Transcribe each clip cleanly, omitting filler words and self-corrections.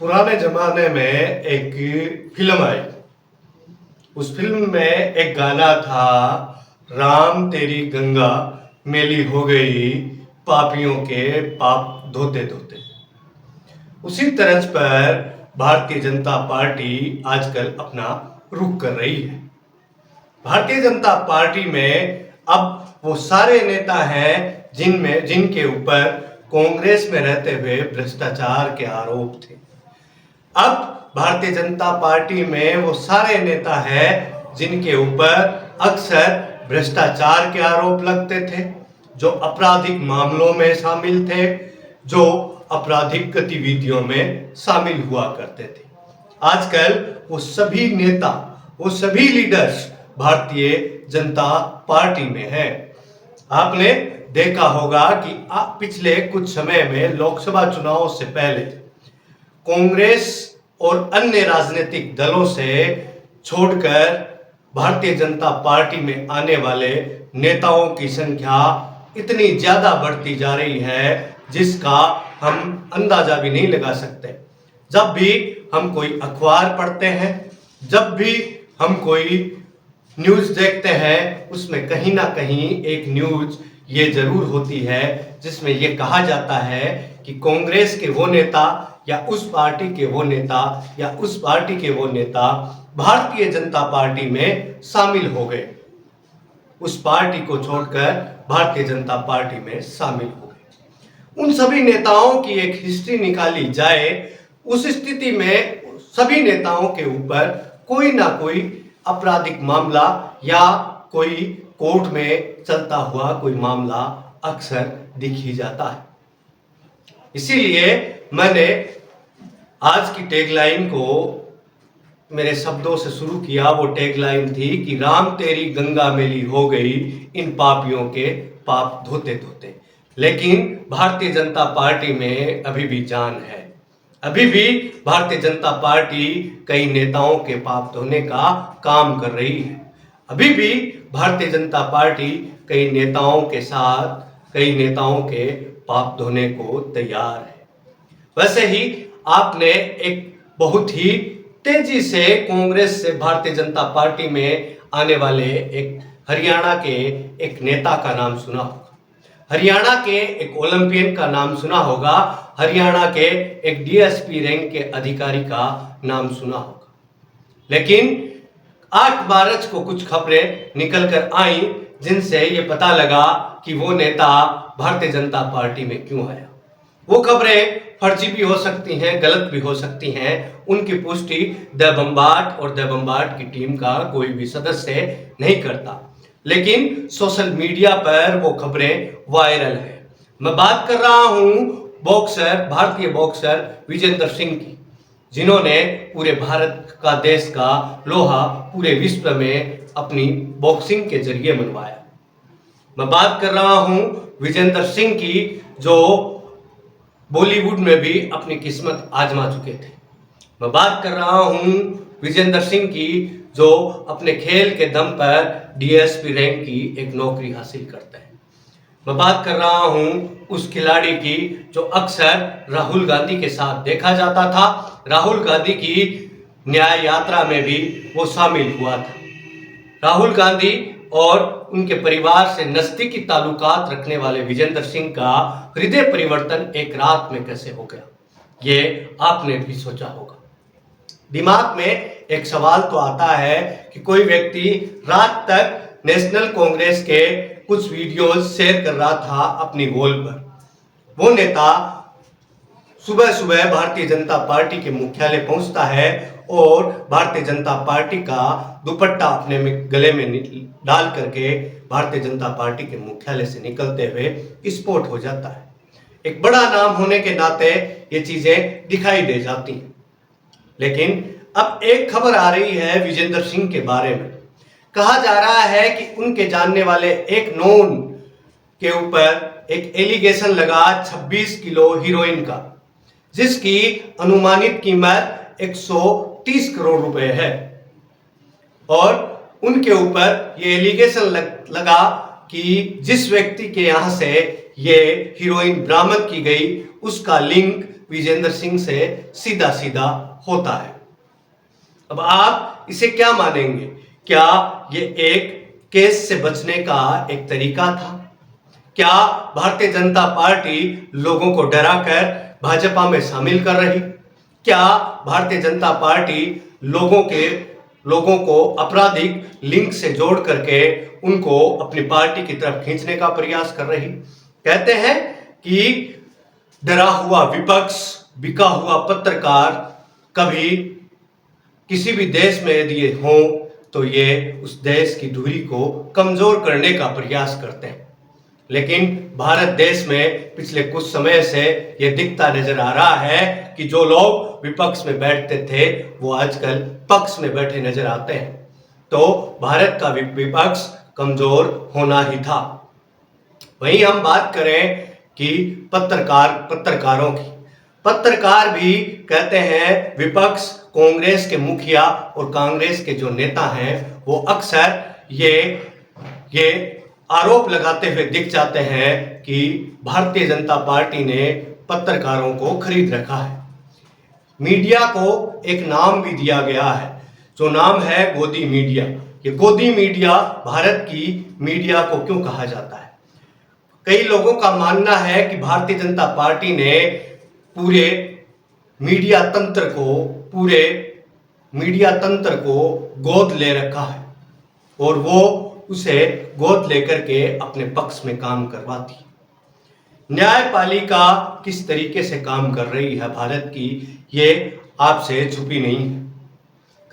पुराने जमाने में एक फिल्म आई। उस फिल्म में एक गाना था, राम तेरी गंगा मैली हो गई, पापियों के पाप धोते धोते। उसी तर्ज पर भारतीय जनता पार्टी आजकल अपना रुख कर रही है। भारतीय जनता पार्टी में अब वो सारे नेता हैं जिनके ऊपर कांग्रेस में रहते हुए भ्रष्टाचार के आरोप थे। अब भारतीय जनता पार्टी में वो सारे नेता हैं जिनके ऊपर अक्सर भ्रष्टाचार के आरोप लगते थे, जो आपराधिक मामलों में शामिल थे, जो आपराधिक गतिविधियों में शामिल हुआ करते थे। आजकल वो सभी नेता, वो सभी लीडर्स भारतीय जनता पार्टी में हैं। आपने देखा होगा कि पिछले कुछ समय में लोकसभा चुनाव से पहले कांग्रेस और अन्य राजनीतिक दलों से छोड़कर भारतीय जनता पार्टी में आने वाले नेताओं की संख्या इतनी ज्यादा बढ़ती जा रही है जिसका हम अंदाजा भी नहीं लगा सकते। जब भी हम कोई अखबार पढ़ते हैं, जब भी हम कोई न्यूज़ देखते हैं, उसमें कहीं ना कहीं एक न्यूज़ ये जरूर होती है जिसमें ये कहा जाता है कि कांग्रेस के वो नेता या उस पार्टी के वो नेता या उस पार्टी के वो नेता भारतीय जनता पार्टी में शामिल हो गए, उस पार्टी को छोड़कर भारतीय जनता पार्टी में शामिल हो गए। उन सभी नेताओं की एक हिस्ट्री निकाली जाए, उस स्थिति में सभी नेताओं के ऊपर कोई ना कोई आपराधिक मामला या कोई कोर्ट में चलता हुआ कोई मामला अक्सर दिख ही जाता है। इसीलिए मैंने आज की टैगलाइन को मेरे शब्दों से शुरू किया। वो टैगलाइन थी कि राम तेरी गंगा मैली हो गई, इन पापियों के पाप धोते धोते। लेकिन भारतीय जनता पार्टी में अभी भी जान है, अभी भी भारतीय जनता पार्टी कई नेताओं के पाप धोने का काम कर रही है। अभी भी भारतीय जनता पार्टी कई नेताओं के साथ कई नेताओं के पाप धोने को तैयार है। वैसे ही आपने एक बहुत ही तेजी से कांग्रेस से भारतीय जनता पार्टी में आने वाले एक हरियाणा के एक नेता का नाम सुना होगा, हरियाणा के एक ओलंपियन का नाम सुना होगा, हरियाणा के एक डीएसपी रैंक के अधिकारी का नाम सुना होगा। लेकिन 8 मार्च को कुछ खबरें निकल कर आई जिनसे ये पता लगा कि वो नेता भारतीय जनता पार्टी में क्यों आया। वो खबरें फर्जी भी हो सकती हैं, गलत भी हो सकती हैं, उनकी पुष्टि द बम्बार्ड और द बम्बार्ड की टीम का कोई भी सदस्य नहीं करता, लेकिन सोशल मीडिया पर वो खबरें वायरल है। मैं बात कर रहा हूं बॉक्सर, भारतीय बॉक्सर विजेंद्र सिंह की, जिन्होंने पूरे भारत का, देश का लोहा पूरे विश्व में अपनी बॉक्सिंग के जरिए मनवाया। मैं बात कर रहा हूं विजेंद्र सिंह की, जो बॉलीवुड में भी अपनी किस्मत आजमा चुके थे। मैं बात कर रहा हूं विजेंद्र सिंह की, जो अपने खेल के दम पर डीएसपी रैंक की एक नौकरी हासिल करते हैं। मैं बात कर रहा हूं उस खिलाड़ी की जो अक्सर राहुल गांधी के साथ देखा जाता था, राहुल गांधी की न्याय यात्रा में भी वो शामिल हुआ था। राहुल गांधी और उनके परिवार से नजदीकी ताल्लुकात रखने वाले विजेंद्र सिंह का हृदय परिवर्तन एक रात में कैसे हो गया, ये आपने भी सोचा होगा। दिमाग में एक सवाल तो आता है कि कोई व्यक्ति रात तक नेशनल कांग्रेस के कुछ वीडियोस शेयर कर रहा था अपनी वॉल पर। वो नेता सुबह सुबह भारतीय जनता पार्टी के मुख्यालय पहुंचता है और भारतीय जनता पार्टी का दुपट्टा अपने गले में डाल करके भारतीय जनता पार्टी के मुख्यालय से निकलते हुए स्पॉट हो जाता है। एक बड़ा नाम होने के नाते ये चीजें दिखाई दे जाती हैं। लेकिन अब एक खबर आ रही है विजेंद्र सिंह के बारे में। कहा जा रहा है कि उनके जानने वाले एक नॉन के ऊपर एक एलिगेशन लगा 26 किलो हीरोइन का, जिसकी अनुमानित कीमत 130 करोड़ रुपए है। और उनके ऊपर ये एलिगेशन लगा कि जिस व्यक्ति के यहाँ से ये हीरोइन बरामद की गई उसका लिंक विजेंद्र सिंह से सीधा सीधा होता है। अब आप इसे क्या मानेंगे? क्या ये एक केस से बचने का एक तरीका था? क्या भारतीय जनता पार्टी लोगों को डराकर भाजपा में शामिल कर रही? क्या भारतीय जनता पार्टी लोगों को आपराधिक लिंक से जोड़ करके उनको अपनी पार्टी की तरफ खींचने का प्रयास कर रही? कहते हैं कि डरा हुआ विपक्ष, बिका हुआ पत्रकार कभी किसी भी देश में यदि ये हो तो ये उस देश की धुरी को कमजोर करने का प्रयास करते हैं। लेकिन भारत देश में पिछले कुछ समय से ये दिखता नजर आ रहा है कि जो लोग विपक्ष में बैठते थे वो आजकल पक्ष में बैठे नजर आते हैं। तो भारत का विपक्ष कमजोर होना ही था। वहीं हम बात करें कि पत्रकारों की, पत्रकार भी कहते हैं विपक्ष, कांग्रेस के मुखिया और कांग्रेस के जो नेता हैं वो अक्सर ये आरोप लगाते हुए दिख जाते हैं कि भारतीय जनता पार्टी ने पत्रकारों को खरीद रखा है। मीडिया को एक नाम भी दिया गया है, जो नाम है गोदी मीडिया। ये गोदी मीडिया भारत की मीडिया को क्यों कहा जाता है? कई लोगों का मानना है कि भारतीय जनता पार्टी ने पूरे मीडिया तंत्र को गोद ले रखा है और वो उसे गोद लेकर के अपने पक्ष में काम करवाती है। न्यायपालिका किस तरीके से काम कर रही है भारत की, ये आपसे छुपी नहीं है।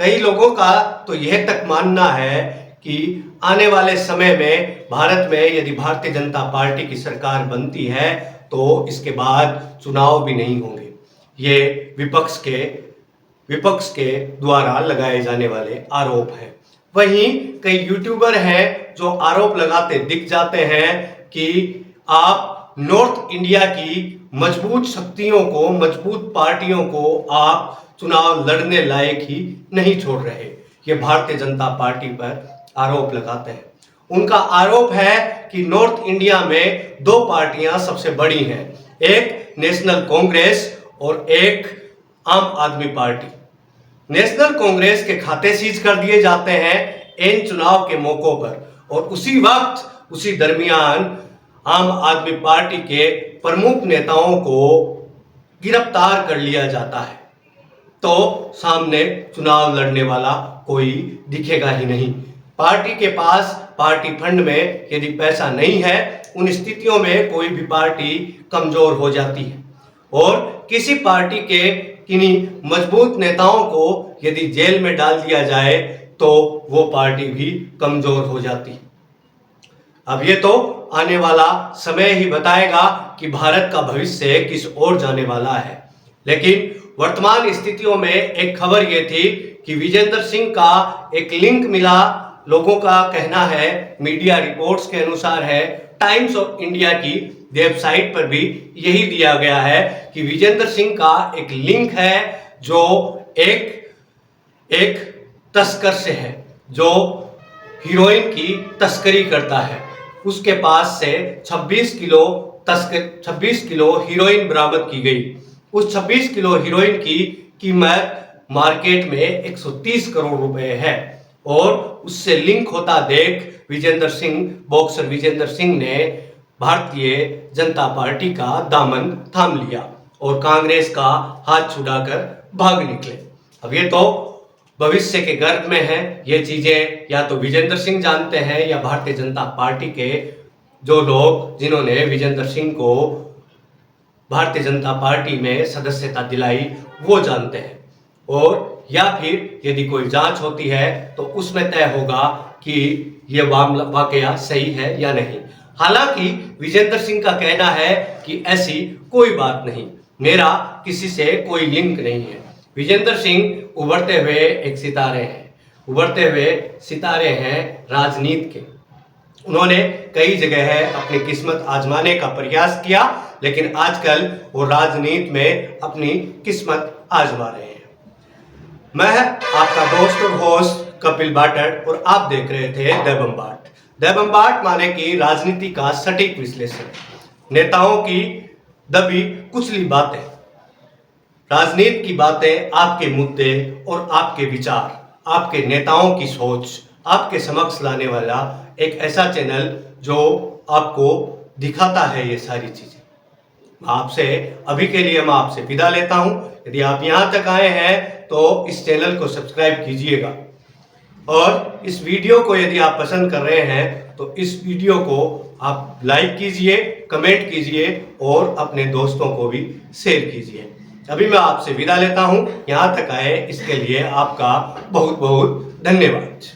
कई लोगों का तो यह तक मानना है कि आने वाले समय में भारत में यदि भारतीय जनता पार्टी की सरकार बनती है तो इसके बाद चुनाव भी नहीं होंगे। ये विपक्ष के द्वारा लगाए जाने वाले आरोप हैं। वहीं कई यूट्यूबर हैं जो आरोप लगाते दिख जाते हैं कि आप नॉर्थ इंडिया की मजबूत शक्तियों को, मजबूत पार्टियों को आप चुनाव लड़ने लायक ही नहीं छोड़ रहे। ये भारतीय जनता पार्टी पर आरोप लगाते हैं। उनका आरोप है कि नॉर्थ इंडिया में दो पार्टियां सबसे बड़ी हैं, एक नेशनल कांग्रेस और एक आम आदमी पार्टी। नेशनल कांग्रेस के खाते सीज कर दिए जाते हैं इन चुनाव के मौकों पर और उसी वक्त, उसी दरमियान आम आदमी पार्टी के प्रमुख नेताओं को गिरफ्तार कर लिया जाता है। तो सामने चुनाव लड़ने वाला कोई दिखेगा ही नहीं। पार्टी के पास पार्टी फंड में यदि पैसा नहीं है, उन स्थितियों में कोई भी पार्टी कमजोर हो जाती है और किसी पार्टी के किन्हीं मजबूत नेताओं को यदि जेल में डाल दिया जाए तो वो पार्टी भी कमजोर हो जाती है। अब ये तो आने वाला समय ही बताएगा कि भारत का भविष्य किस ओर जाने वाला है। लेकिन वर्तमान स्थितियों में एक खबर ये थी कि विजेंद्र सिंह का एक लिंक मिला। लोगों का कहना है, मीडिया रिपोर्ट्स के अनुसार है, टाइम्स ऑफ इंडिया की वेबसाइट पर भी यही दिया गया है कि विजेंद्र सिंह का एक लिंक है जो एक तस्कर से है, जो हीरोइन की तस्करी करता है। उसके पास से 26 किलो हीरोइन बरामद की गई। उस 26 किलो हीरोइन की कीमत मार्केट में 130 करोड़ रुपए है और उससे लिंक होता देख बॉक्सर विजेंद्र सिंह ने भारतीय जनता पार्टी का दामन थाम लिया और कांग्रेस का हाथ छुड़ाकर भाग निकले। अब ये तो भविष्य के गर्भ में है। ये चीजें या तो विजेंद्र सिंह जानते हैं या भारतीय जनता पार्टी के जो लोग जिन्होंने विजेंद्र सिंह को भारतीय जनता पार्टी में सदस्यता दिलाई वो जानते हैं, और या फिर यदि कोई जांच होती है तो उसमें तय होगा कि यह वाकया सही है या नहीं। हालांकि विजेंद्र सिंह का कहना है कि ऐसी कोई बात नहीं, मेरा किसी से कोई लिंक नहीं है। विजेंद्र सिंह उभरते हुए सितारे हैं राजनीति के। उन्होंने कई जगह अपनी किस्मत आजमाने का प्रयास किया, लेकिन आजकल वो राजनीति में अपनी किस्मत आजमा रहे हैं। मैं आपका दोस्त और होस्ट कपिल बाटर और आप देख रहे थे दैबम बाट। दैबम बाट माने कि राजनीति का सटीक विश्लेषण, नेताओं की दबी कुचली बातें राजनीति की बातें, आपके मुद्दे और आपके विचार, आपके नेताओं की सोच आपके समक्ष लाने वाला एक ऐसा चैनल जो आपको दिखाता है ये सारी चीजें। आपसे अभी के लिए मैं आपसे विदा लेता हूं। यदि आप यहां तक आए हैं तो इस चैनल को सब्सक्राइब कीजिएगा, और इस वीडियो को यदि आप पसंद कर रहे हैं तो इस वीडियो को आप लाइक कीजिए, कमेंट कीजिए और अपने दोस्तों को भी शेयर कीजिए। अभी मैं आपसे विदा लेता हूं। यहां तक आए इसके लिए आपका बहुत बहुत धन्यवाद।